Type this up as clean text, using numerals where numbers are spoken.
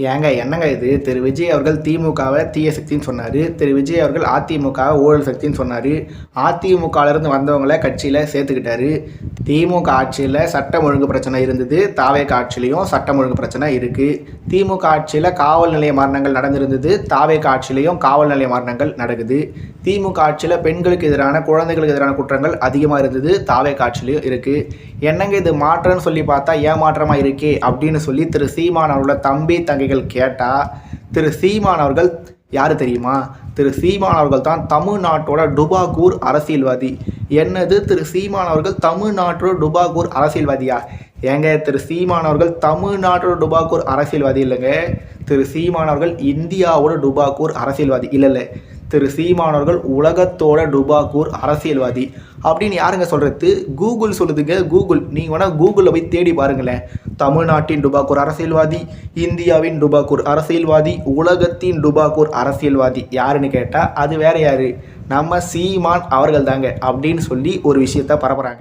ஏங்க என்னங்க இது? திரு விஜய் அவர்கள் திமுகவை தீய சக்தின்னு சொன்னார். திரு விஜய் அவர்கள் அதிமுகவை ஊழல் சக்தின்னு சொன்னார். அதிமுகவிலிருந்து வந்தவங்கள கட்சியில் சேர்த்துக்கிட்டாரு. திமுக ஆட்சியில் சட்டம் ஒழுங்கு பிரச்சனை இருந்தது. தாவேக ஆட்சியிலையும் சட்டம் ஒழுங்கு பிரச்சனை இருக்குது. திமுக ஆட்சியில் காவல் நிலைய மரணங்கள் நடந்திருந்தது. தாவேக ஆட்சியிலையும் காவல் நிலைய மரணங்கள் நடக்குது. திமுக ஆட்சியில் பெண்களுக்கு எதிரான குழந்தைகளுக்கு எதிரான குற்றங்கள் அதிகமாக இருந்தது. தாவேக ஆட்சியிலையும் இருக்குது. என்னங்க இது மாற்றம்னு சொல்லி பார்த்தா ஏமாற்றமாக இருக்கே அப்படின்னு சொல்லி திரு சீமான் அவர்களோட தம்பி தங்கைகள் கேட்டால், திரு சீமான் அவர்கள் யார் தெரியுமா? திரு சீமான் அவர்கள் தான் தமிழ்நாட்டோட டுபாகூர் அரசியல்வாதி. என்னது, திரு சீமான் அவர்கள் தமிழ்நாட்டோட டுபாகூர் அரசியல்வாதியா? ஏங்க, திரு சீமான் அவர்கள் தமிழ்நாட்டோட டுபாகூர் அரசியல்வாதி இல்லைங்க. திரு சீமான் அவர்கள் இந்தியாவோட டுபாகூர் அரசியல்வாதி இல்லை. திரு சீமான் அவர்கள் உலகத்தோட டுபாகூர் அரசியல்வாதி அப்படின்னு யாருங்க சொல்கிறது? கூகுள் சொல்லுதுங்க. கூகுள், நீங்கள் வேணால் கூகுளில் போய் தேடி பாருங்களேன். தமிழ்நாட்டின் டுபாகூர் அரசியல்வாதி, இந்தியாவின் டுபாகூர் அரசியல்வாதி, உலகத்தின் டுபாகூர் அரசியல்வாதி யாருன்னு கேட்டால் அது வேற யாரு? நம்ம சீமான் அவர்கள் தாங்க அப்படின்னு சொல்லி ஒரு விஷயத்த பரப்புகிறாங்க.